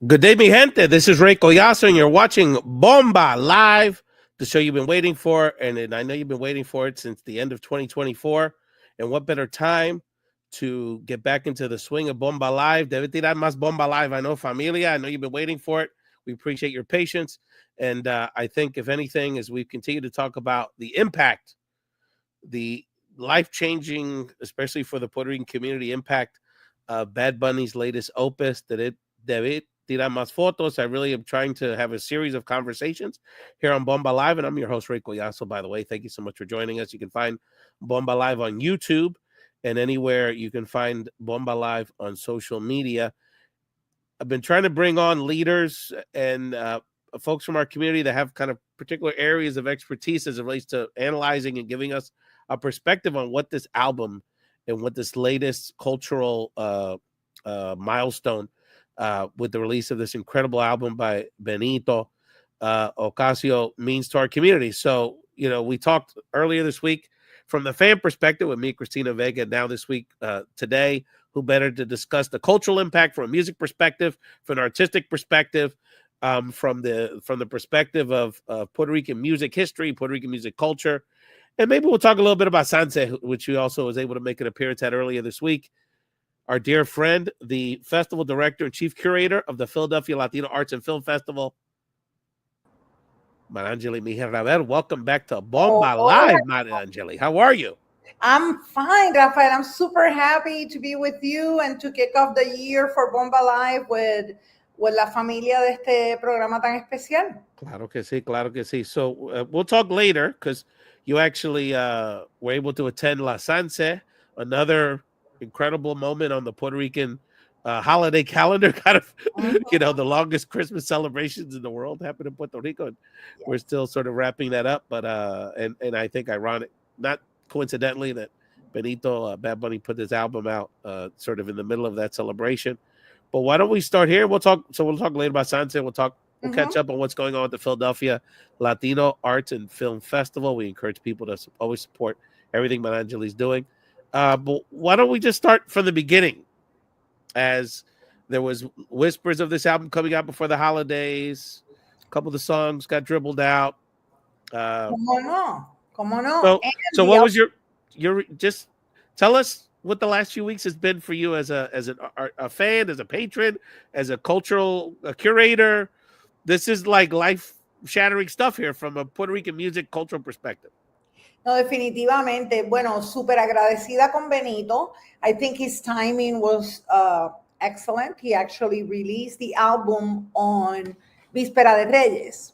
Good day, mi gente. This is Ray Collazo, and you're watching Bomba Live, the show you've been waiting for. And I know you've been waiting for it since the end of 2024. And what better time to get back into the swing of Bomba Live? Debe tirar más Bomba Live. I know, familia. I know you've been waiting for it. We appreciate your patience. And I think, if anything, as we continue to talk about the impact, the life-changing, especially for the Puerto Rican community, impact of Bad Bunny's latest opus, Debe tirar más fotos. I really am trying to have a series of conversations here on Bomba Live, and I'm your host, Ray Collazo, by the way. Thank you so much for joining us. You can find Bomba Live on YouTube and anywhere you can find Bomba Live on social media. I've been trying to bring on leaders and folks from our community that have kind of particular areas of expertise as it relates to analyzing and giving us a perspective on what this album and what this latest cultural milestone with the release of this incredible album by Benito Ocasio means to our community. So, you know, we talked earlier this week from the fan perspective with me, Christina Vega. Now this week, today, who better to discuss the cultural impact from a music perspective, from an artistic perspective, from the perspective of Puerto Rican music history, Puerto Rican music culture. And maybe we'll talk a little bit about Sanse, which he also was able to make an appearance at earlier this week. Our dear friend, the festival director and chief curator of the Philadelphia Latino Arts and Film Festival, Marangeli Mijer. Welcome back to Bomba Live, Marangeli. How are you? I'm fine, Rafael. I'm super happy to be with you and to kick off the year for Bomba Live with la familia de este programa tan especial. Claro que sí, claro que sí. So we'll talk later because you actually were able to attend La Sanse, another incredible moment on the Puerto Rican holiday calendar, kind of, you know, the longest Christmas celebrations in the world happen in Puerto Rico. And we're still sort of wrapping that up. But and I think ironic, not coincidentally, that Benito Bad Bunny put this album out sort of in the middle of that celebration. But why don't we start here? We'll talk later about Sanse. We'll catch up on what's going on at the Philadelphia Latino Arts and Film Festival. We encourage people to always support everything Marangeli's doing. But why don't we just start from the beginning? As there was whispers of this album coming out before the holidays, a couple of the songs got dribbled out. Como no? So what was your just tell us what the last few weeks has been for you as a fan, as a patron, as a cultural curator. This is like life-shattering stuff here from a Puerto Rican music cultural perspective. No, definitivamente. Bueno, súper agradecida con Benito. I think his timing was excellent. He actually released the album on Víspera de Reyes.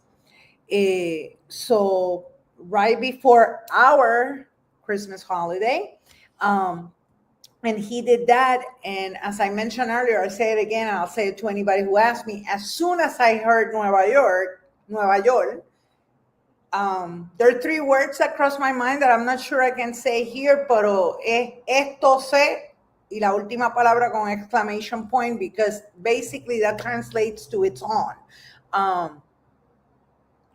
So right before our Christmas holiday. And he did that. And as I mentioned earlier, I say it again, and I'll say it to anybody who asks me, as soon as I heard Nueva York, there are three words that cross my mind that I'm not sure I can say here, pero esto sé, y la última palabra con exclamation point, because basically that translates to it's on.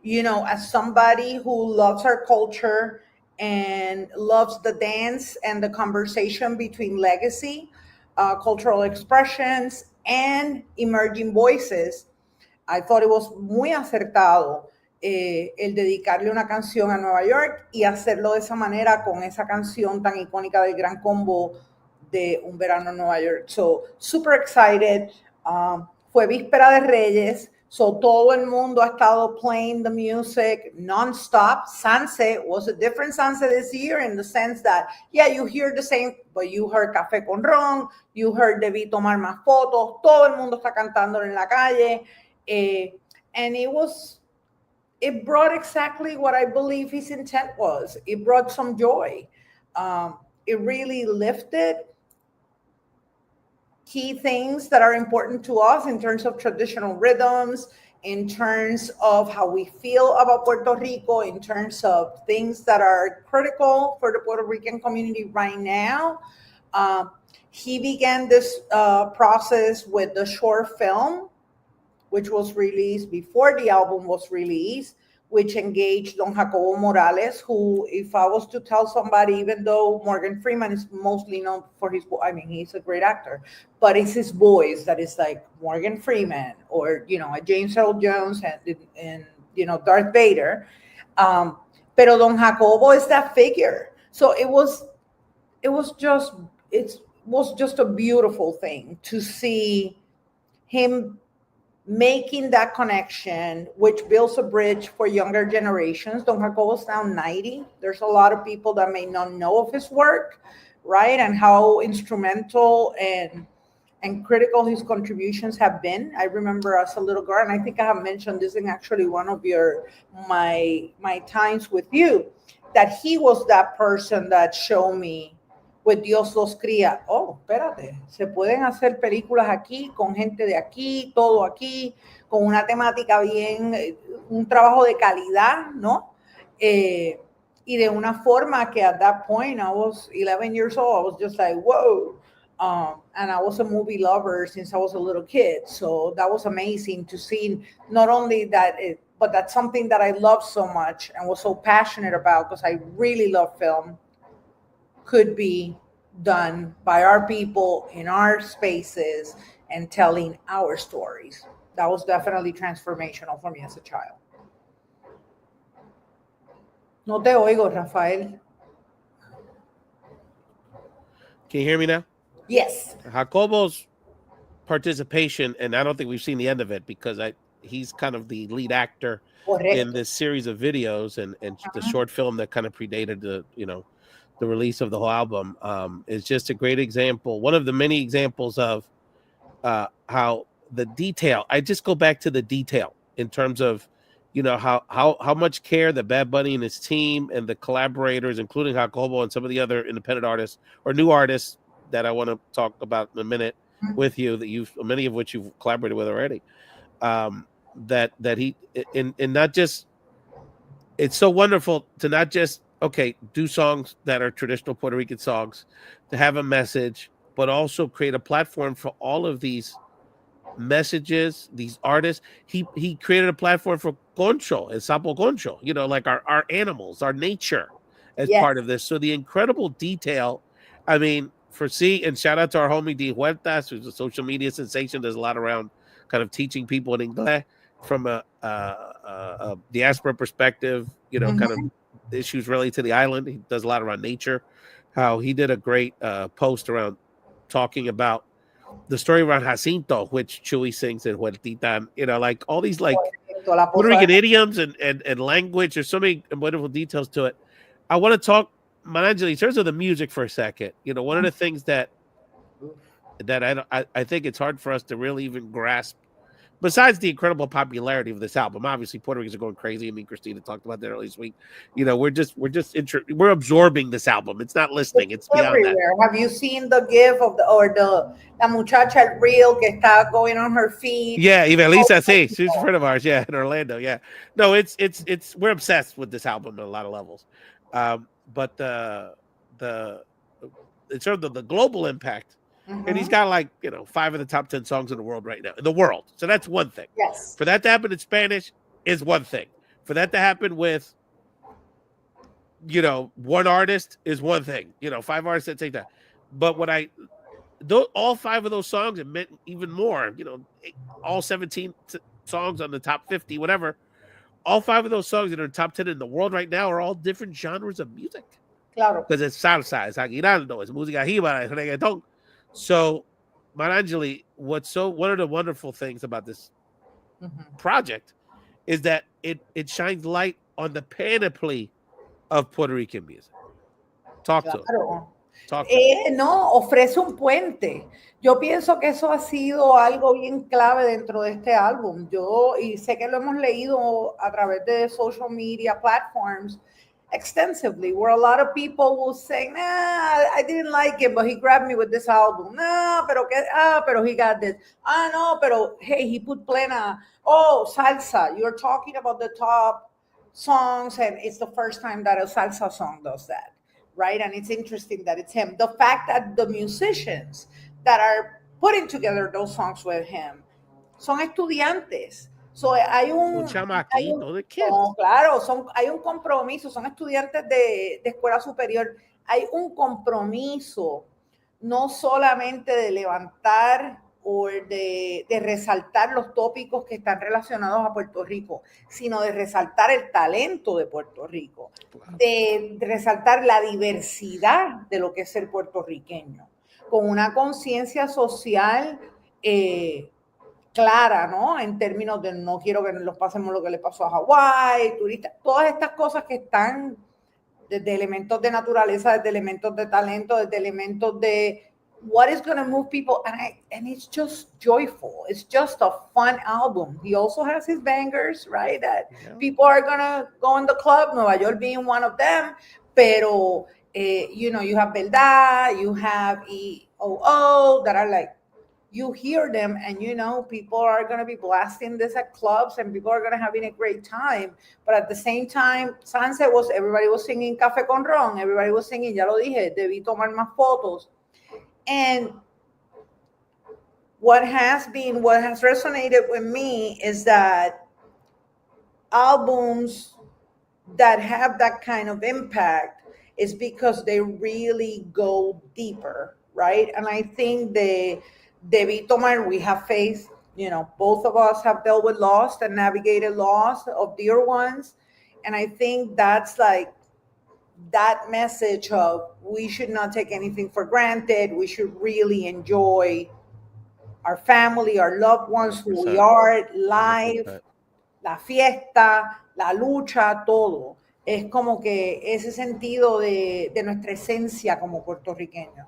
You know, as somebody who loves our culture and loves the dance and the conversation between legacy, cultural expressions, and emerging voices, I thought it was muy acertado el dedicarle una canción a Nueva York y hacerlo de esa manera con esa canción tan icónica del Gran Combo de Un Verano en Nueva York. So, super excited. Fue Víspera de Reyes. So todo el mundo ha estado playing the music non-stop. Sanse was a different Sanse this year in the sense that, yeah, you hear the same, but you heard Café con Ron, you heard Debí tomar más fotos, todo el mundo está cantando en la calle. And it brought exactly what I believe his intent was. It brought some joy. It really lifted key things that are important to us in terms of traditional rhythms, in terms of how we feel about Puerto Rico, in terms of things that are critical for the Puerto Rican community right now. He began this process with the short film, which was released before the album was released, which engaged Don Jacobo Morales, who, if I was to tell somebody, even though Morgan Freeman is mostly known for his, I mean, he's a great actor, but it's his voice that is like Morgan Freeman or, a James Earl Jones and Darth Vader. Pero Don Jacobo is that figure. So it was just, it was just a beautiful thing to see him making that connection, which builds a bridge for younger generations. Don Jacobo's now 90. There's a lot of people that may not know of his work, right? And how instrumental and critical his contributions have been. I remember as a little girl, and I think I have mentioned this in actually one of my times with you, that he was that person that showed me pues Dios los cría. Oh, espérate, se pueden hacer películas aquí, con gente de aquí, todo aquí, con una temática bien, un trabajo de calidad, ¿no? Y de una forma que at that point, I was 11 years old, I was just like, whoa. And I was a movie lover since I was a little kid. So that was amazing to see not only that, but that's something that I love so much and was so passionate about because I really love film, could be done by our people in our spaces and telling our stories. That was definitely transformational for me as a child. No te oigo, Rafael. Can you hear me now? Yes. Jacobo's participation, and I don't think we've seen the end of it because he's kind of the lead actor in this series of videos and the short film that kind of predated the release of the whole album, is just a great example. One of the many examples of how the detail. I just go back to the detail in terms of, how much care the Bad Bunny and his team and the collaborators, including Jacobo and some of the other independent artists or new artists that I want to talk about in a minute with you, that many of which you've collaborated with already. That he in not just. It's so wonderful to not just do songs that are traditional Puerto Rican songs, to have a message, but also create a platform for all of these messages, these artists. He created a platform for Concho and Sapo Concho, like our animals, our nature as part of this. So the incredible detail, I mean, and shout out to our homie D Huertas, who's a social media sensation. There's a lot around kind of teaching people in English from a diaspora perspective, kind of issues related to the island. He does a lot around nature. How he did a great post around talking about the story around Jacinto, which Chuy sings in Huertita, like all these like Puerto Rican idioms and language. There's so many wonderful details to it. I want to talk, Manangeli, in terms of the music for a second. One of the things that I think it's hard for us to really even grasp, besides the incredible popularity of this album. Obviously, Puerto Ricans are going crazy. I mean, Christina talked about that earlier this week. We're absorbing this album. It's not listening. It's beyond everywhere. That. Have you seen the gif of the la muchacha el reel que está going on her feet? Yeah, even Lisa, she's a friend of ours. Yeah, in Orlando. Yeah, no, it's we're obsessed with this album on a lot of levels. But in terms of the global impact. And he's got 5 of the top 10 songs in the world right now. In the world. So that's one thing. Yes. For that to happen in Spanish is one thing. For that to happen with, one artist is one thing. 5 artists that take that. But all 5 of those songs, it meant even more. All 17 songs on the top 50, whatever. All 5 of those songs that are top 10 in the world right now are all different genres of music. Claro. Because it's salsa, it's aguinaldo, it's música jíbara, it's reggaeton. So, Marangeli, one of the wonderful things about this project is that it shines light on the panoply of Puerto Rican music. Talk to it. No, ofrece un puente. Yo pienso que eso ha sido algo bien clave dentro de este álbum. Y sé que lo hemos leído a través de social media platforms extensively, where a lot of people will say, nah, I didn't like it, but he grabbed me with this album. Nah, pero he got this. No, pero hey, he put plena. Oh, salsa. You're talking about the top songs, and it's the first time that a salsa song does that, right? And it's interesting that it's him. The fact that the musicians that are putting together those songs with him son estudiantes. So, Un hay un, chamaquito, the no, kids. claro, hay un compromiso, son estudiantes de escuela superior, hay un compromiso no solamente de levantar o de resaltar los tópicos que están relacionados a Puerto Rico, sino de resaltar el talento de Puerto Rico, de resaltar la diversidad de lo que es ser puertorriqueño, con una conciencia social clara, ¿no? En términos de no quiero que nos pasemos lo que le pasó a Hawái, turistas, todas estas cosas que están desde elementos de naturaleza, desde elementos de talento, desde elementos de what is going to move people, and it's just joyful. It's just a fun album. He also has his bangers, right? That people are going to go in the club, Nueva York being one of them, pero you know, you have Verdad, you have EOO that are like, you hear them and you know people are going to be blasting this at clubs and people are going to having a great time, but at the same time Sanse was, everybody was singing Café con Ron, everybody was singing, ya lo dije, debí tomar más fotos. And what has resonated with me is that albums that have that kind of impact is because they really go deeper, right? And I think Debí tomar, we have faith, you know, both of us have dealt with loss and navigated loss of dear ones. And I think that's like that message of we should not take anything for granted. We should really enjoy our family, our loved ones, who we 100%. are, life, 100%. la fiesta, la lucha, todo. Es como que ese sentido de nuestra esencia como puertorriqueños.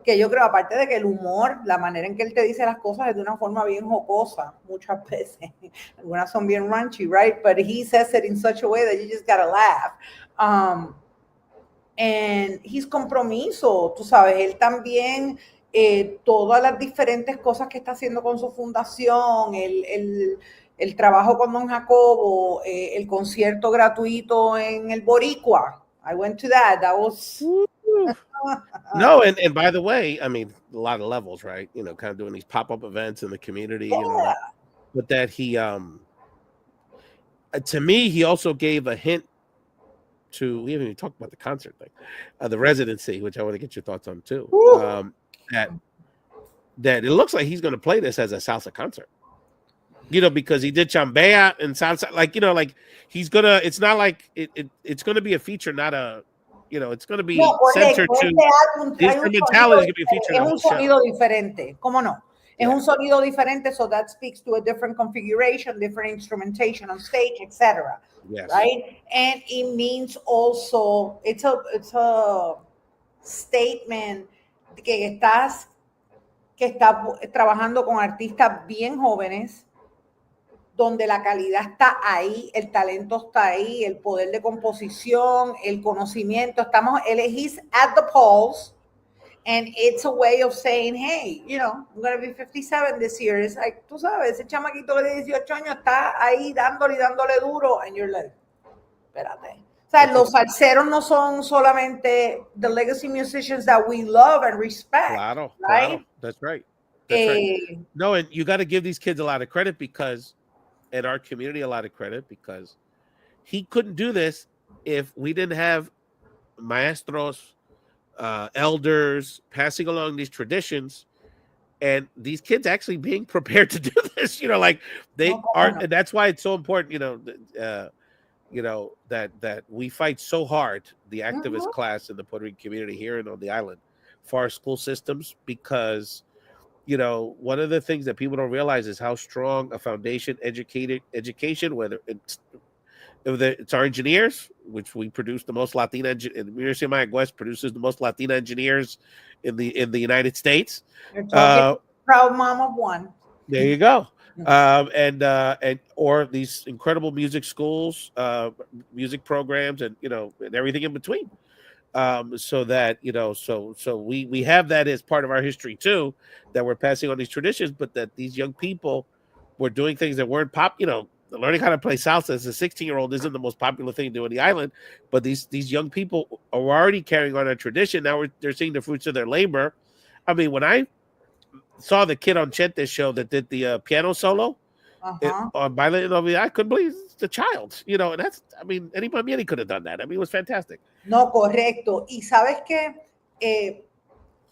Que yo creo, aparte de que el humor, la manera en que él te dice las cosas es de una forma bien jocosa, muchas veces. Algunas son bien raunchy, right? But he says it in such a way that you just gotta laugh. And his compromiso, tú sabes, él también, todas las diferentes cosas que está haciendo con su fundación, el trabajo con Don Jacobo, el concierto gratuito en el Boricua. I went to that. That was... No, and by the way, I mean, a lot of levels, right? You know, kind of doing these pop-up events in the community and all that. But that he to me, he also gave a hint to, we haven't even talked about the concert thing, the residency, which I want to get your thoughts on too. That it looks like he's going to play this as a salsa concert. You know, because he did chambea and salsa, like, you know, like he's gonna, it's not like it's going to be a feature, not a, you know, it's going to be centered to the instrumentality is going to be featured in the whole show. Es un sonido diferente, ¿cómo no? Es un sonido diferente, so that speaks to a different configuration, different instrumentation on stage, etc. Yes. Right? And it means also, it's a statement que estás trabajando con artistas bien jóvenes, donde la calidad está ahí, el talento está ahí, el poder de composición, el conocimiento, he's at the polls, and it's a way of saying, hey, you know, I'm going to be 57 this year. It's like, tú sabes, ese chamaquito de 18 años está ahí dándole duro, and you're like, espérate. O sea, los salseros no son solamente the legacy musicians that we love and respect. Claro, right? Claro. That's right. That's right. No, and you got to give these kids a lot of credit because, and our community a lot of credit, because he couldn't do this if we didn't have maestros, elders passing along these traditions, and these kids actually being prepared to do this. You know, like they are, and that's why it's so important. You know, that we fight so hard, the activist class in the Puerto Rican community here and on the island, for our school systems, because, you know, one of the things that people don't realize is how strong a foundation education, whether it's our engineers, which we produce the most Latina, the University of Miami West produces the most Latina engineers in the United States. Proud mom of one. There you go. And or these incredible music schools, music programs, and, you know, and everything in between. So that, you know, so we have that as part of our history too, that we're passing on these traditions, but that these young people were doing things that weren't you know, learning how to play salsa as a 16-year-old isn't the most popular thing to do on the island, but these young people are already carrying on a tradition. Now they're seeing the fruits of their labor. I mean, when I saw the kid on Chente's show that did the piano solo, On Baile de Navidad. I couldn't believe it's the child. You know, and that's, I mean, anybody could have done that. I mean, it was fantastic. No, correcto. Y sabes que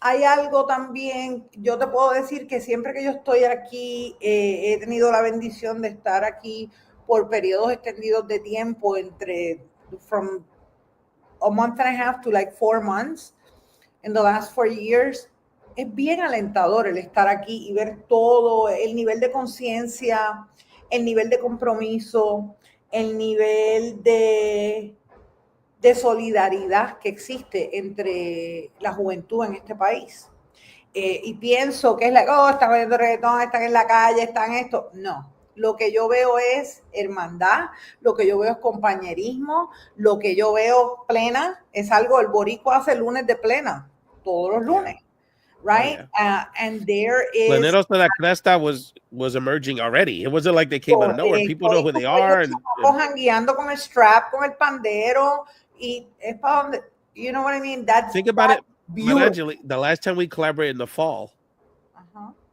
hay algo también, yo te puedo decir que siempre que yo estoy aquí, he tenido la bendición de estar aquí por periodos extendidos de tiempo, from a month and a half to like 4 months in the last 4 years. Es bien alentador el estar aquí y ver todo, el nivel de conciencia, el nivel de compromiso, el nivel de solidaridad que existe entre la juventud en este país. Y pienso que es están viendo reggaetón, están en la calle, están esto. No, lo que yo veo es hermandad, lo que yo veo es compañerismo, lo que yo veo plena, es algo, el boricua hace lunes de plena, todos los lunes. Right? And there is Pleneros de la Cresta was emerging already. It wasn't like they came out of nowhere. People know who they are. Guiando con el strap, con el pandero, y es para donde, you know what I mean? Think about it, Marangeli, the last time we collaborated in the fall,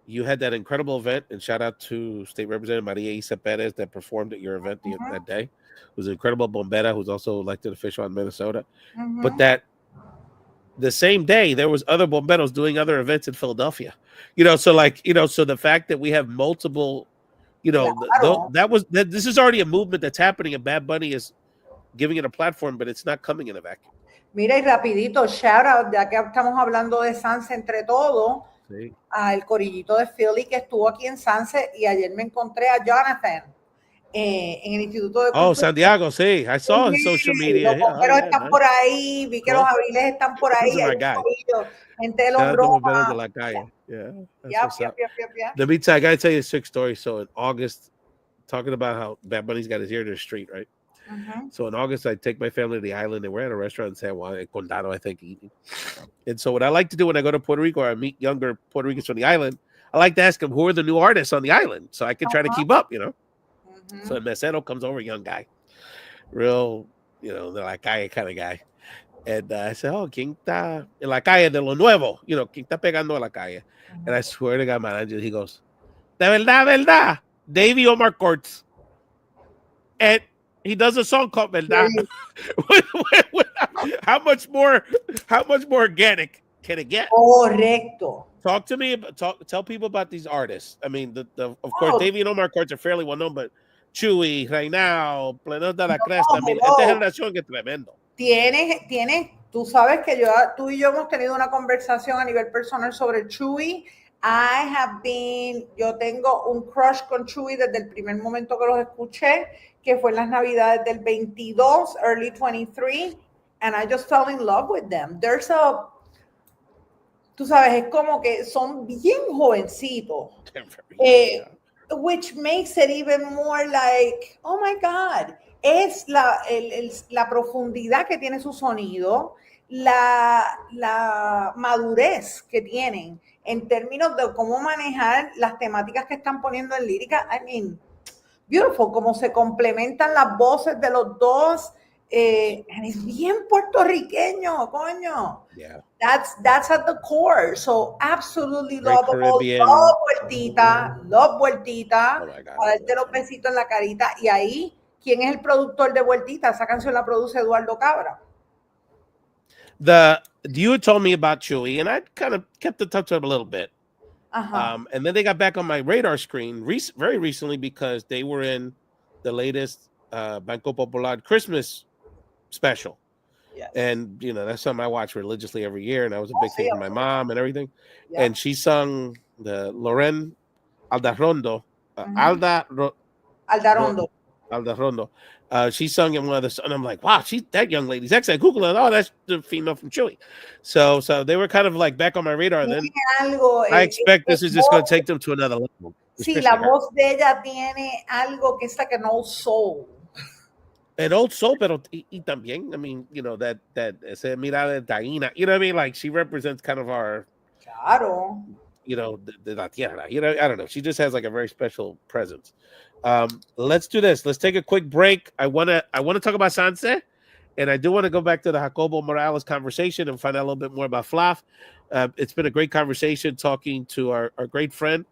you had that incredible event, and shout out to State Representative Maria Isa Perez that performed at your event that day. It was an incredible bombera who's also elected official in Minnesota. But that the same day there was other bomberos doing other events in Philadelphia, you know, so like, you know, so the fact that we have multiple, you know, this is already a movement that's happening, and Bad Bunny is giving it a platform, but it's not coming in a vacuum. Mira, y rapidito, shout out, ya que estamos hablando de Sanse entre todos, al corillito de Philly que estuvo aquí en Sanse, y ayer me encontré a Jonathan en el Instituto de Cultura. Oh, Santiago, sí, I saw in social media. Los bomberos están por ahí, vi que los abriles están por ahí. Gente de los Romas. De la calle. Yeah. Let me tell you, I gotta tell you a sick story. So in August, talking about how Bad Bunny's got his ear to the street, right? So in August, I take my family to the island, and we're at a restaurant in San Juan, Condado, I think, eating. And so what I like to do when I go to Puerto Rico, or I meet younger Puerto Ricans from the island, I like to ask them who are the new artists on the island, so I can try to keep up, you know. So el mesero comes over, young guy, real, you know, de la calle kind of guy. And I said, oh, ¿quién está en la calle de lo nuevo? You know, ¿quién está pegando a la calle? And I swear to God, man, he goes, de verdad, Davey Omar Courts. And he does a song called Verdad. How much more organic can it get? Correcto. Talk to me. Tell people about these artists. I mean, of course, Davey and Omar Courts are fairly well known, but Chuy, Reinao, Plenos de la Cresta. I mean, esta generación que tremendo. Tienes, tú sabes que tú y yo hemos tenido una conversación a nivel personal sobre Chuy. Yo tengo un crush con Chuy desde el primer momento que los escuché, que fue en las Navidades del 22, early 23, and I just fell in love with them. Tú sabes, es como que son bien jovencitos, which makes it even more like, oh my God, es la profundidad que tiene su sonido, la madurez que tienen en términos de cómo manejar las temáticas que están poniendo en lírica. I mean, beautiful, cómo se complementan las voces de los dos. Es bien puertorriqueño, coño. Yeah. That's at the core. So absolutely lovable. Love vueltita. Oh my God. Para darte los besitos en la carita. Y ahí, ¿quién es el productor de Vueltita? Esa canción la produce Eduardo Cabra. You had told me about Chuy, and I kind of kept in touch with him a little bit. And then they got back on my radar screen very recently because they were in the latest Banco Popular Christmas special. Yes. And, you know, that's something I watch religiously every year, and that was a big thing for my mom and everything. Yeah. And she sung the Loren Aldarrondo. Aldarrondo. She sung in one of the, and I'm like, wow, that young lady's excellent. Google it. Oh, that's the female from Chuy. So they were kind of like back on my radar. And then I expect this is just going to take them to another level. Sí, la voz de ella tiene algo que es like an old soul. An old soul, pero y también, I mean, you know, that esa mirada de taína, you know what I mean? Like, she represents kind of our, claro, you know, de la tierra. You know, I don't know. She just has like a very special presence. Let's do this. Let's take a quick break. I want to talk about Sanse, and I do want to go back to the Jacobo Morales conversation and find out a little bit more about Flav. It's been a great conversation talking to our great friend,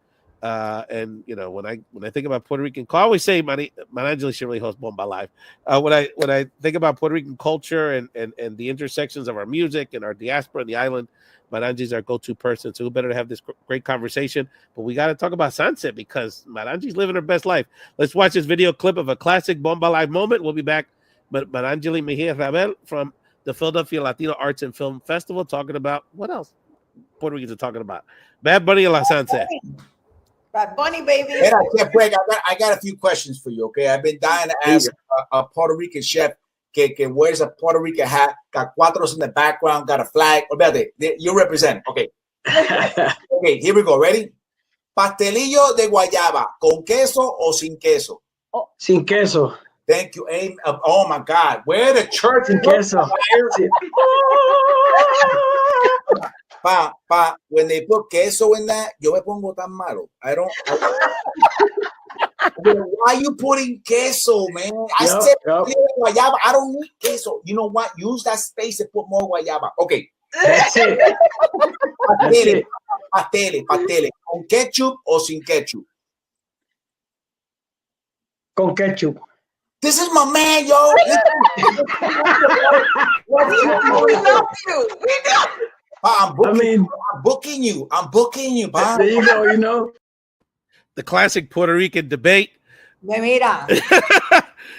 And you know, when I think about Puerto Rican, I always say Manangeli should really host Bomba Live. When I think about Puerto Rican culture and the intersections of our music and our diaspora and the island, Manangeli's our go-to person. So who better to have this great conversation? But we got to talk about Sanse because Manangeli's living her best life. Let's watch this video clip of a classic Bomba Live moment. We'll be back. But Manangeli Mejia Rabel from the Philadelphia Latino Arts and Film Festival talking about what else Puerto Ricans are talking about. Bad Bunny and La Sanse. Bad Bunny, baby. I got a few questions for you, okay? I've been dying to ask a Puerto Rican chef que wears a Puerto Rican hat, got cuatros in the background, got a flag. Olvídate, you represent. Okay. Okay, here we go. Ready? Pastelillo de guayaba, ¿con queso o sin queso? Oh, sin queso. Thank you. Oh my God. Where the church sin queso. When they put queso in that, yo me pongo tan malo. Why are you putting queso, man? I said guayaba. I don't need queso. You know what? Use that space and put more guayaba. Okay. That's it. Pastele. ¿Con ketchup o sin ketchup? Con ketchup. This is my man, yo. We love you. We love you. I'm booking you. Pa. There you go, you know. The classic Puerto Rican debate. Mira.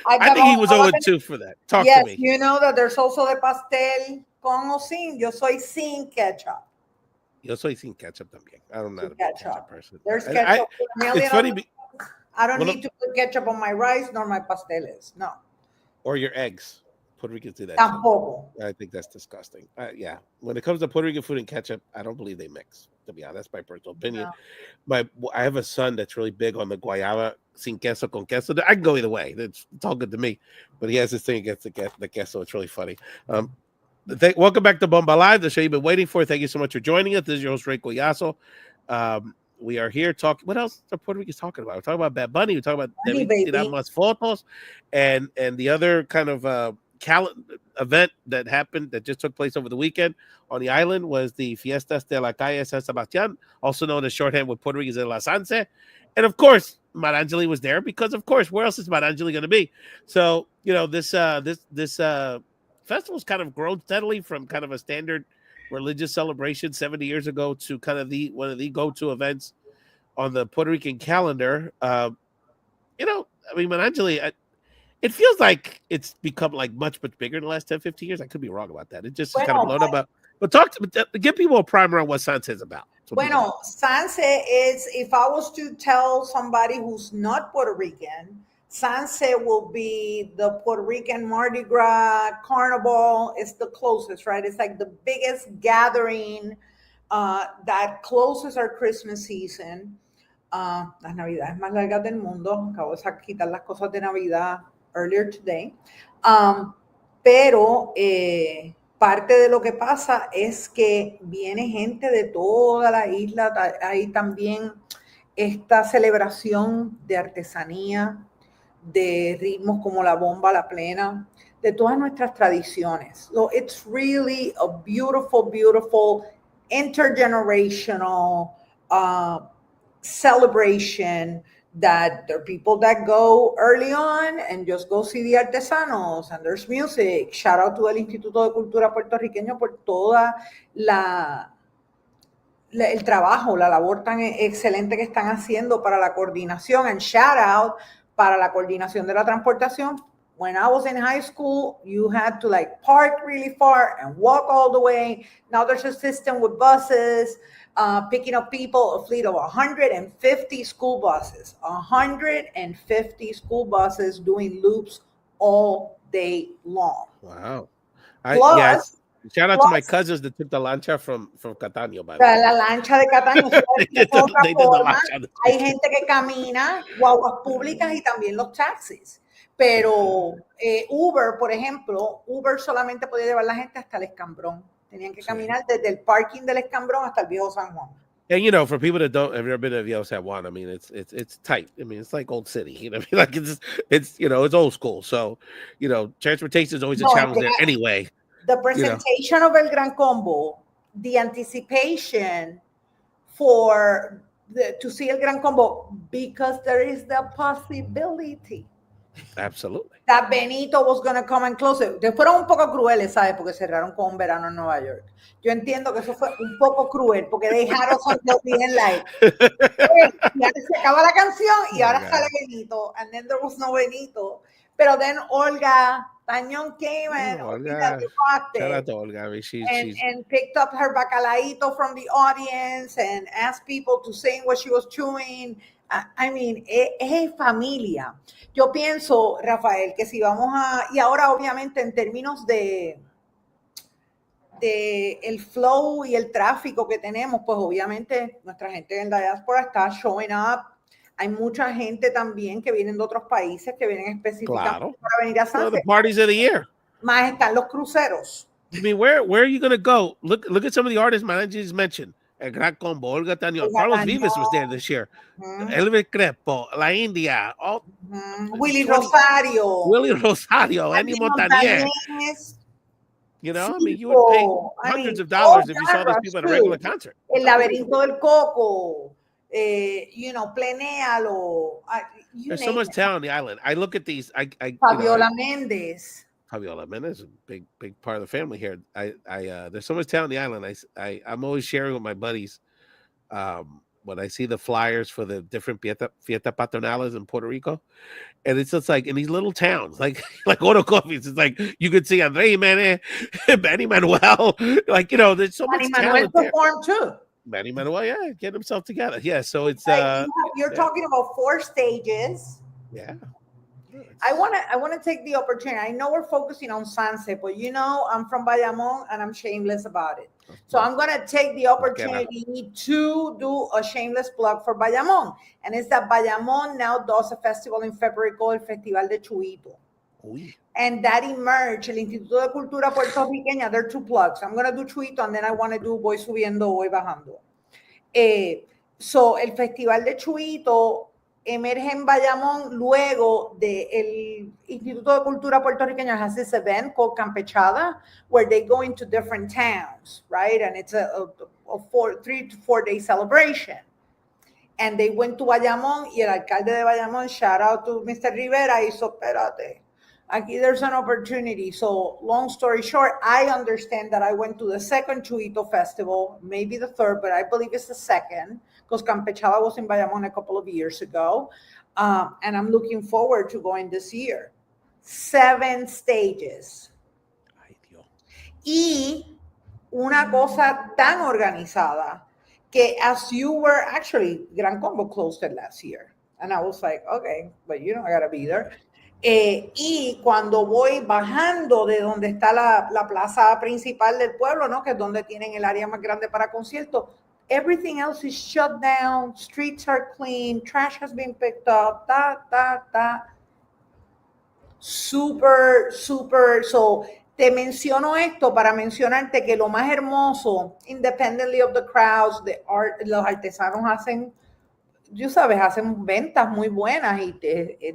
I think he was 0-2 for that. Talk to me. You know that there's also the pastel con o sin. Yo soy sin ketchup. Yo soy sin ketchup también. I don't know a ketchup person. There's ketchup. It's funny. I don't need to put ketchup on my rice nor my pasteles. No. Or your eggs. Puerto Ricans do that. Tampoco. I think that's disgusting. Yeah. When it comes to Puerto Rican food and ketchup, I don't believe they mix. To be honest, that's my personal opinion. No. I have a son that's really big on the guayaba sin queso con queso. I can go either way. It's all good to me. But he has this thing against the queso. It's really funny. Welcome back to Bomba Live, the show you've been waiting for. Thank you so much for joining us. This is your host, Ray Collazo. We are here talking. What else are Puerto Ricans talking about? We're talking about Bad Bunny. We're talking about Tiramos Fotos and the other kind of event that happened that just took place over the weekend on the island was the Fiestas de la Calle San Sebastián, also known as shorthand with Puerto Ricans de La Sanse. And of course, Manangeli was there because, of course, where else is Manangeli going to be? So, you know, this festival's kind of grown steadily from kind of a standard religious celebration 70 years ago to kind of one of the go-to events on the Puerto Rican calendar. You know, I mean, Manangeli, it feels like it's become like much bigger in the last 10, 15 years. I could be wrong about that. It just kind of blown up. But give people a primer on what Sanse is about. Sanse is, if I was to tell somebody who's not Puerto Rican, Sanse will be the Puerto Rican Mardi Gras Carnival. It's the closest, right? It's like the biggest gathering that closes our Christmas season. Las Navidades más largas del mundo. Acabo de quitar las cosas de Navidad earlier today. Pero parte de lo que pasa es que viene gente de toda la isla. Hay también esta celebración de artesanía, de ritmos como la bomba, la plena, de todas nuestras tradiciones. So it's really a beautiful, beautiful intergenerational celebration that there are people that go early on and just go see the artesanos and there's music. Shout out to el Instituto de Cultura Puertorriqueño por toda el trabajo, la labor tan excelente que están haciendo para la coordinación, and shout out para la coordinación de la transportación. When I was in high school, you had to like park really far and walk all the way. Now there's a system with buses, picking up people, a fleet of 150 school buses, 150 school buses doing loops all day long. Wow. Shout out to my cousins that took the lancha from Catania. By la lancha de Catania. Hay gente que camina, guaguas públicas y también los taxis. Pero Uber, por ejemplo, Uber solamente podía llevar la gente hasta el Escambrón. Tenían que caminar desde el parking del Escambrón hasta el Viejo San Juan. And you know, for people that have never been to Viejo San Juan, I mean, it's tight. I mean, it's like Old City. You know, like it's you know, it's old school. So, you know, transportation is always a challenge there anyway. The presentation of El Gran Combo, the anticipation for to see el Gran Combo because there is the possibility Absolutely. that Benito was going to come and close it. Fueron un poco crueles, ¿sabes? Porque cerraron con un verano en Nueva York. Yo entiendo que eso fue un poco cruel porque dejaron until the end like, hey, y ahora se acaba la canción y Oh, ahora God. sale Benito, and then there was no Benito. Pero then Olga Tañón came and Olga, rocked shout out it to Olga. I mean, and picked up her bacalaíto from the audience and asked people to sing what she was chewing. I mean, es familia. Yo pienso, Rafael, que si vamos a, y ahora obviamente en términos de el flow y el tráfico que tenemos, pues obviamente nuestra gente en la diáspora está showing up. Hay mucha gente también que vienen de otros países que vienen específicamente para venir a Well, Sanse. the parties of the year. Más están los cruceros. I mean, where are you gonna go? Look at some of the artists man just mentioned. El Gran Combo, Olga Tañón, Carlos Vives was there this year. Elvis Crespo, La India, all Willy Rosario, Willie Rosario, Andy Montañez. You know, I mean, you would pay hundreds of dollars if you saw these people at a regular concert. El Laberinto del Coco, you know, Plenéalo. There's so much talent on the island. I look at these. Fabiola Méndez. Fabiola Méndez is a big part of the family here. There's so much talent on the island. I'm always sharing with my buddies when I see the flyers for the different fiesta patronales in Puerto Rico, and it's just like in these little towns, like Oro Coffees. It's like you could see Andre Jimenez, Benny Manuel, like there's so much talent there. Performed too. Benny Manuel, yeah, getting himself together. Yeah, so it's you're talking about 4 stages. Yeah. I wanna take the opportunity. I know we're focusing on Sanse, but I'm from Bayamón and I'm shameless about it. So I'm gonna take the opportunity to do a shameless plug for Bayamón. And it's that Bayamón now does a festival in February called el Festival de Chuito. Uy. And that emerged, el Instituto de Cultura Puertorriqueña, there are 2 plugs. I'm gonna do Chuito and then I wanna do Voy Subiendo, Voy Bajando. So el Festival de Chuito emerge en Bayamón luego del Instituto de Cultura Puertorriqueña has this event called Campechada, where they go into different towns, right? And it's a 3 to 4 day celebration. And they went to Bayamón y el alcalde de Bayamón, shout out to Mr. Rivera, hizo, espérate, aquí there's an opportunity. So long story short, I understand that I went to the second Chuito Festival, maybe the third, but I believe it's the second, because Campechada was in Bayamón a couple of years ago. And I'm looking forward to going this year. 7 stages. Ay, Dios. Y una cosa tan organizada que as you were actually, Gran Combo closed it last year. And I was like, okay, but I gotta be there. Y cuando voy bajando de donde está la plaza principal del pueblo, ¿no? Que es donde tienen el área más grande para conciertos, everything else is shut down, streets are clean, trash has been picked up, super, so te menciono esto para mencionarte que lo más hermoso, independently of the crowds, los artesanos hacen ventas muy buenas y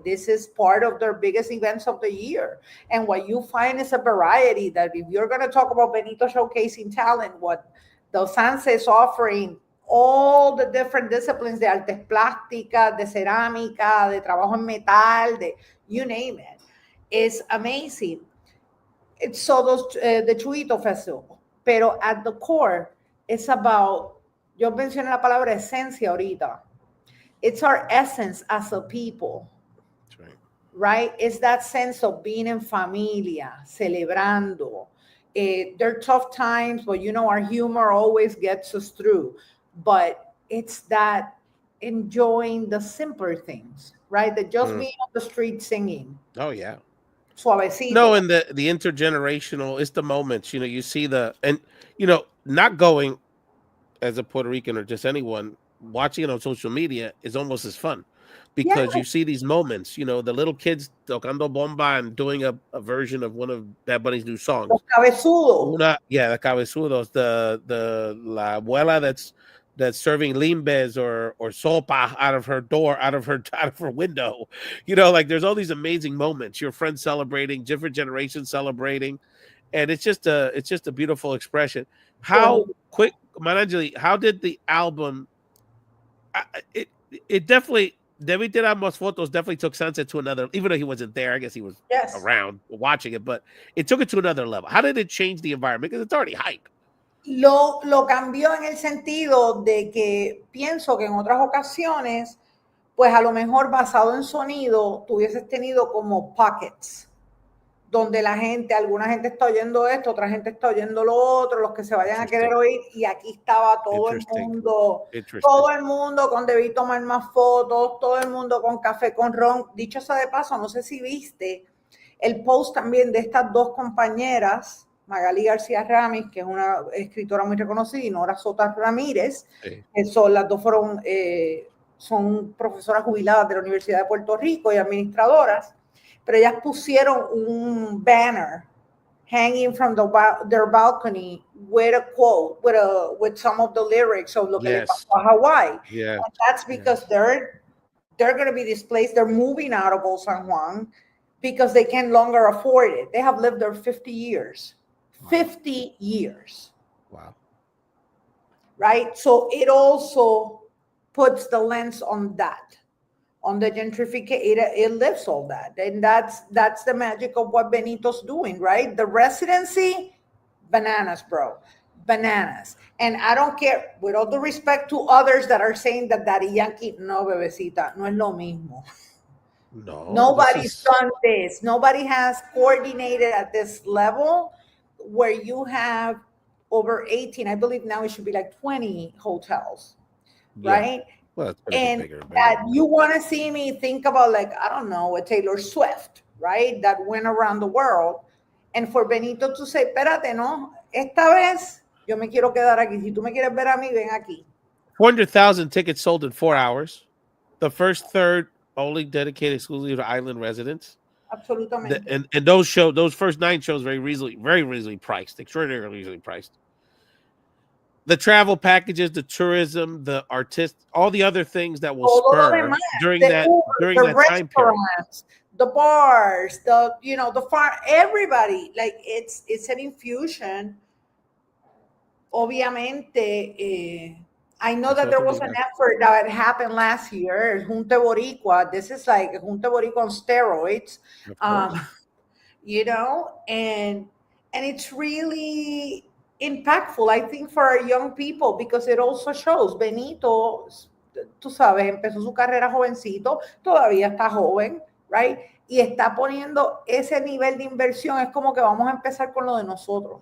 this is part of their biggest events of the year. And what you find is a variety that if you're going to talk about Benito showcasing talent, what the Sanse is offering, all the different disciplines de artes plásticas, de cerámica, de trabajo en metal, de you name it, is amazing. It's so the Chuito Festival, pero at the core, it's about, yo mencioné la palabra esencia ahorita. It's our essence as a people. That's right. Right? It's that sense of being in familia, celebrando. There are tough times, but our humor always gets us through. But it's that enjoying the simpler things, right? That just being on the street singing. Oh, yeah. Suavecito. No, and the intergenerational, it's the moments, you see not going as a Puerto Rican or just anyone, watching it on social media is almost as fun because you see these moments, the little kids tocando bomba and doing a version of one of Bad Bunny's new songs. Los cabezudos. The cabezudos, la abuela that's serving limbes or sopa out of her door, out of her window. Like there's all these amazing moments. Your friends celebrating, different generations celebrating, and it's just a beautiful expression. How quick, Manangeli, how did the album it definitely. David Tiramos Fotos definitely took Sanse to another, even though he wasn't there. I guess he was Yes. around watching it, but it took it to another level. How did it change the environment? Because it's already hype. Lo cambió en el sentido de que pienso que en otras ocasiones, pues a lo mejor basado en sonido, tú hubieses tenido como pockets, donde alguna gente está oyendo esto, otra gente está oyendo lo otro, los que se vayan a querer oír, y aquí estaba todo el mundo con debí tomar más fotos, todo el mundo con café con ron. Dicho sea de paso, no sé si viste el post también de estas dos compañeras, Magali García Ramis, que es una escritora muy reconocida, y Nora Sotas Ramírez, que las dos son profesoras jubiladas de la Universidad de Puerto Rico y administradoras, pero ellas pusieron un banner hanging from their balcony with a quote, with some of the lyrics of lo que le pasó a Hawaii. And that's because they're going to be displaced. They're moving out of Old San Juan because they can longer afford it. They have lived there 50 years. 50 years. Wow. Right? So it also puts the lens on that. On the gentrification, it lives all that. And that's the magic of what Benito's doing, right? The residency, bananas, bro. Bananas. And I don't care, with all due respect to others that are saying that Daddy Yankee, no, bebecita, no es lo mismo. No. Nobody's done this. Nobody has coordinated at this level where you have over 18, I believe now it should be like 20 hotels, right? Well, it's and bigger. That you want to see me think about, like, I don't know, a Taylor Swift, right? That went around the world. And for Benito to say, espérate, no, esta vez yo me quiero quedar aquí. Si tú me quieres ver a mí, ven aquí. 400,000 tickets sold in 4 hours. The first third only dedicated exclusively to island residents. Absolutamente. And those first 9 shows very reasonably priced, extraordinarily reasonably priced. The travel packages, the tourism, the artists, all the other things that will spur during that time period. The bars, the farm, everybody, like it's an infusion. Obviamente, I know that there was an effort that happened last year, Junte Boricua. This is like Junte Boricua on steroids, and it's really impactful, I think, for our young people, because it also shows Benito, tú sabes, empezó su carrera jovencito, todavía está joven, right? Y está poniendo ese nivel de inversión, es como que vamos a empezar con lo de nosotros.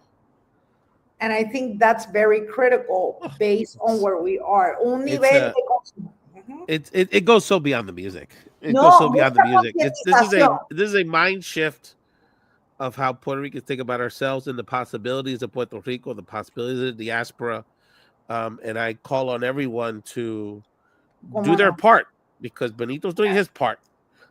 And I think that's very critical based on where we are. Un nivel it goes so beyond the music. It goes so beyond the music. This is a mind shift of how Puerto Ricans think about ourselves and the possibilities of Puerto Rico, the possibilities of the diaspora. And I call on everyone to do their part, because Benito's doing his part.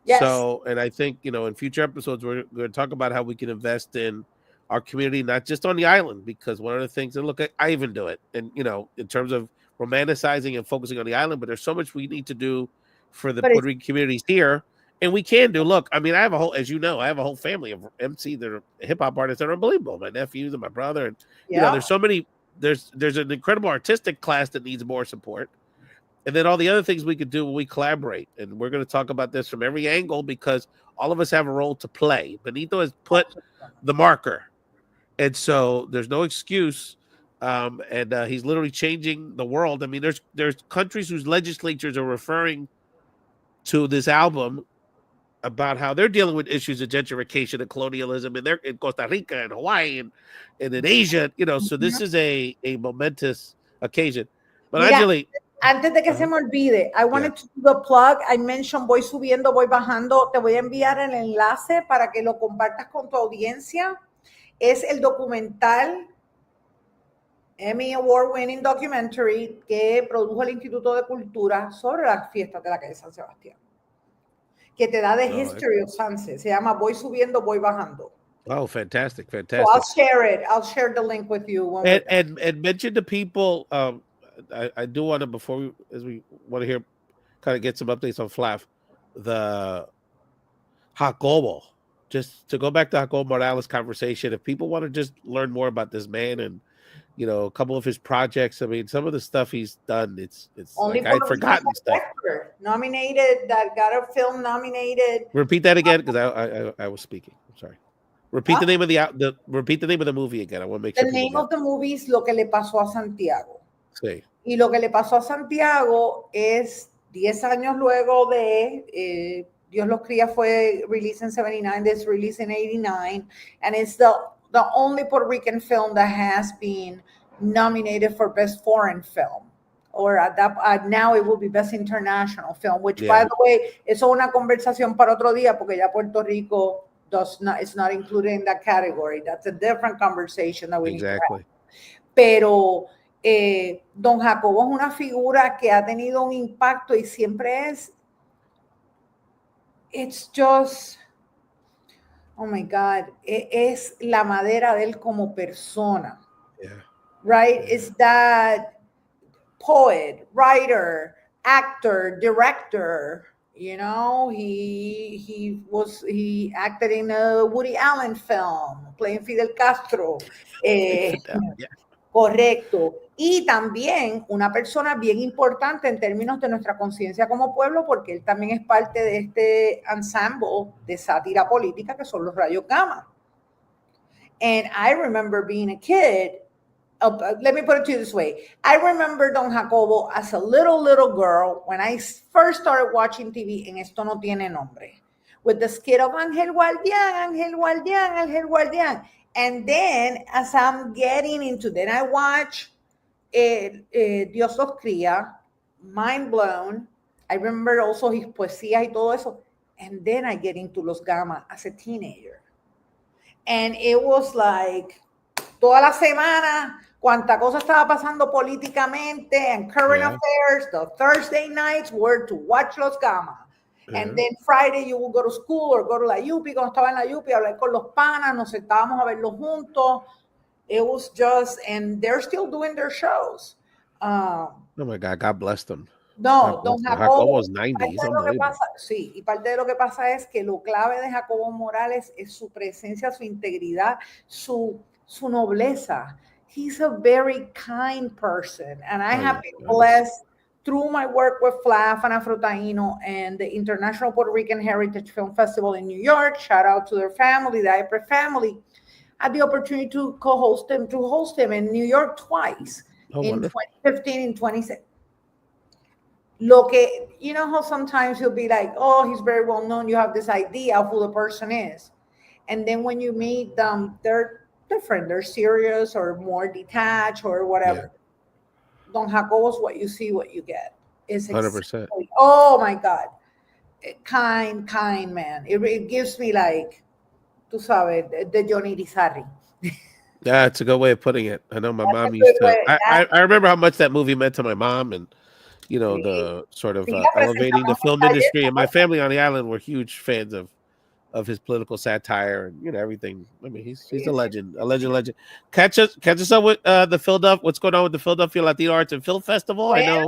Yes. So, and I think, in future episodes, we're going to talk about how we can invest in our community, not just on the island, because one of the things, and look, I even do it, and, in terms of romanticizing and focusing on the island, but there's so much we need to do for the Puerto Rican communities here. And we can do. Look, I mean, I have a whole family of MC that are hip hop artists that are unbelievable. My nephews and my brother, and there's so many. There's an incredible artistic class that needs more support, and then all the other things we could do when we collaborate. And we're going to talk about this from every angle, because all of us have a role to play. Benito has put the marker, and so there's no excuse. And he's literally changing the world. I mean, there's countries whose legislatures are referring to this album about how they're dealing with issues of gentrification and colonialism, and they're in Costa Rica and Hawaii and in Asia, so this is a momentous occasion. But Angeli, antes de que se me olvide, I wanted to do the plug. I mentioned voy subiendo, voy bajando. Te voy a enviar el enlace para que lo compartas con tu audiencia. Es el documental Emmy Award winning documentary que produjo el Instituto de Cultura sobre las fiestas de la calle San Sebastián, que te da the history of Sanse. Se llama Voy Subiendo, Voy Bajando. Oh, fantastic. So I'll share it. I'll share the link with you. And mention to people, I do want to, before we want to hear, kind of get some updates on Flav, the Jacobo, just to go back to Jacobo Morales' conversation. If people want to just learn more about this man and a couple of his projects. I mean, some of the stuff he's done, it's Only like I'd Puerto Rico's forgotten stuff. director nominated, that got a film nominated. Repeat that again, because I was speaking. I'm sorry. Repeat the name of repeat the name of the movie again. I want to make sure. The name of the movie is Lo que le pasó a Santiago. Sí. Y lo que le pasó a Santiago es 10 años luego de Dios los cría fue released in 79, this released in 89, and it's the only Puerto Rican film that has been nominated for Best Foreign Film. Or now it will be Best International Film, which, by the way, es una conversación para otro día, porque ya Puerto Rico it's not included in that category. That's a different conversation that we need to have. Pero Don Jacobo es una figura que ha tenido un impacto y siempre it's just, oh my God, es la madera de él como persona. Yeah. Right? It's that poet, writer, actor, director. He acted in a Woody Allen film, playing Fidel Castro. Correcto. Y también una persona bien importante en términos de nuestra conciencia como pueblo, porque él también es parte de este ensemble de sátira política que son los Rayos Gamma. And I remember being a kid, let me put it to you this way. I remember Don Jacobo as a little girl when I first started watching TV, en Esto No Tiene Nombre, with the skit of Ángel Guardián, Ángel Guardián, Ángel Guardián. And then, as I'm getting into, then I watch Dios los cría, mind blown. I remember also his poesía y todo eso. And then I get into Los Gamma as a teenager. And it was like, toda la semana, cuánta cosa estaba pasando políticamente and current affairs, the Thursday nights were to watch Los Gamma. And then Friday you would go to school or go to la Yupi. Cuando estaba en la Yupi, hablar con los panas, nos sentábamos a verlos juntos. It was just, and they're still doing their shows. Oh my God, God bless them. No, Don Jacobo was 90. He's unbelievable. Sí, y parte de lo que pasa es que lo clave de Jacobo Morales es su presencia, su integridad, su nobleza. He's a very kind person, and I have been blessed through my work with FLAF and Afrotaino and the International Puerto Rican Heritage Film Festival in New York. Shout out to their family, the Ipre family. I had the opportunity to host him in New York twice, in wonderful. 2015 and 2016. You know how sometimes you'll be like, oh, he's very well known. You have this idea of who the person is. And then when you meet them, they're different. They're serious or more detached or whatever. Yeah. Don Jacobo is what you see, what you get. It's 100%. Oh my God. Kind man. It gives me like, tú sabes, the Johnny Rizarri. Yeah, it's a good way of putting it. I know my mom used to. I remember how much that movie meant to my mom, and the sort of elevating the film industry. And my family on the island were huge fans of his political satire and everything. I mean, he's a legend. Catch us up with the Philadelphia. What's going on with the Philadelphia Latino Arts and Film Festival? I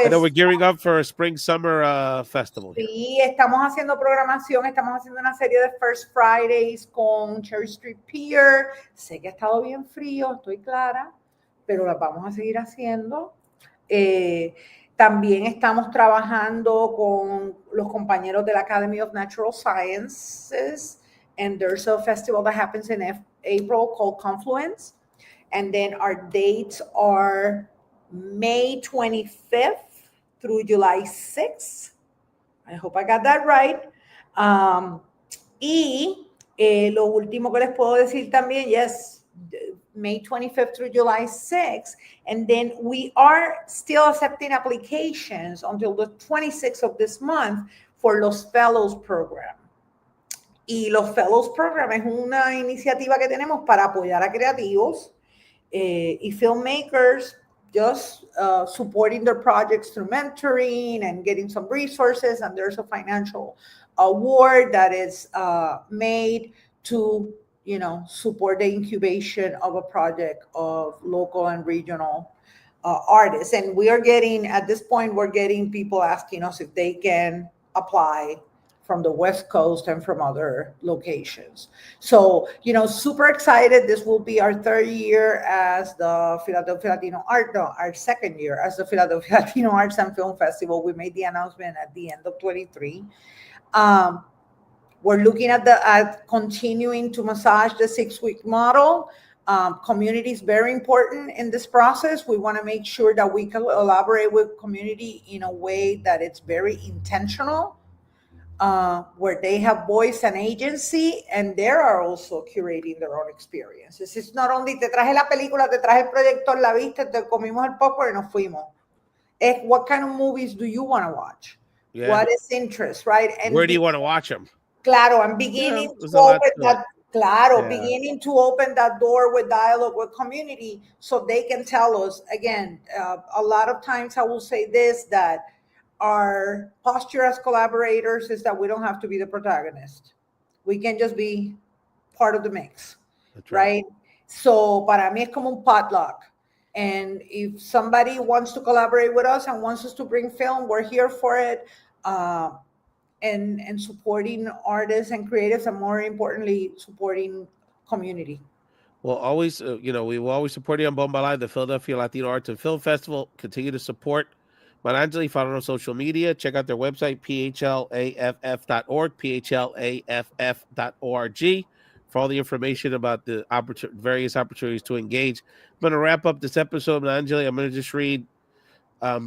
know we're gearing up for a spring-summer festival. Sí, estamos haciendo programación. Estamos haciendo una serie de First Fridays con Cherry Street Pier. Sé que ha estado bien frío, estoy clara, pero las vamos a seguir haciendo. También estamos trabajando con los compañeros de la Academy of Natural Sciences, and there's a festival that happens in April called Confluence. And then our dates are May 25th through July 6th. I hope I got that right. Y lo último que les puedo decir también, yes, May 25th through July 6th. And then we are still accepting applications until the 26th of this month for Los Fellows Program. Y Los Fellows Program es una iniciativa que tenemos para apoyar a creativos y filmmakers, just supporting their projects through mentoring and getting some resources. And there's a financial award that is made to support the incubation of a project of local and regional artists. And we are getting, at this point, we're getting people asking us if they can apply from the West Coast and from other locations. So, super excited. This will be our third year as the Philadelphia Latino Art, no, our second year as the Philadelphia Latino Arts and Film Festival. We made the announcement at the end of 23. We're looking at continuing to massage the 6-week model. Community is very important in this process. We want to make sure that we collaborate with community in a way that it's very intentional, where they have voice and agency, and they are also curating their own experiences. It's not only te traje la película, te traje el proyector, la viste, te comimos el popcorn y nos fuimos. It's what kind of movies do you want to watch? Yeah. What is interest, right? And where do you want to watch them? Claro, I'm beginning to open that. Claro, beginning to open that door with dialogue with community, so they can tell us again. A lot of times, I will say this, that our posture as collaborators is that we don't have to be the protagonist. We can just be part of the mix, right? So para mí es como un potluck. And if somebody wants to collaborate with us and wants us to bring film, we're here for it. And supporting artists and creatives, and more importantly, supporting community. Well, always, we will always support you on Bomba Live, the Philadelphia Latino Arts and Film Festival. Continue to support Marangeli. Follow on social media. Check out their website, phlaff.org, phlaff.org, for all the information about the various opportunities to engage. I'm going to wrap up this episode, Marangeli. I'm going to just read,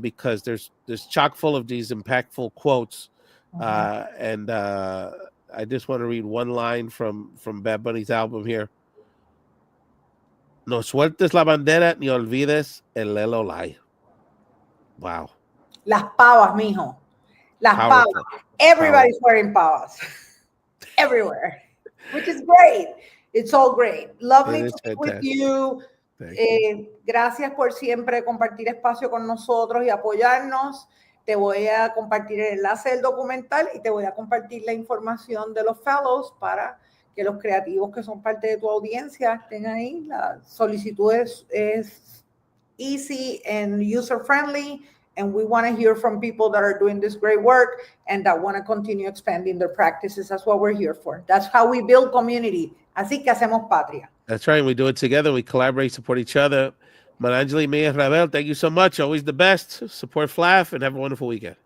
because there's chock full of these impactful quotes. And I just want to read one line from Bad Bunny's album here. No sueltes la bandera ni olvides el lelolai. Wow. Las pavas, mijo. Las pavas. Everybody's wearing pavas. Everywhere. Which is great. It's all great. Lovely to be with you. Gracias por siempre compartir espacio con nosotros y apoyarnos. Te voy a compartir el enlace del documental y te voy a compartir la información de los fellows para que los creativos que son parte de tu audiencia estén ahí. La solicitud es easy and user-friendly, and we want to hear from people that are doing this great work and that want to continue expanding their practices. That's what we're here for. That's how we build community. Así que hacemos patria. That's right. We do it together. We collaborate, support each other. Marangeli Mejia Rabel, thank you so much. Always the best. Support FLAF and have a wonderful weekend.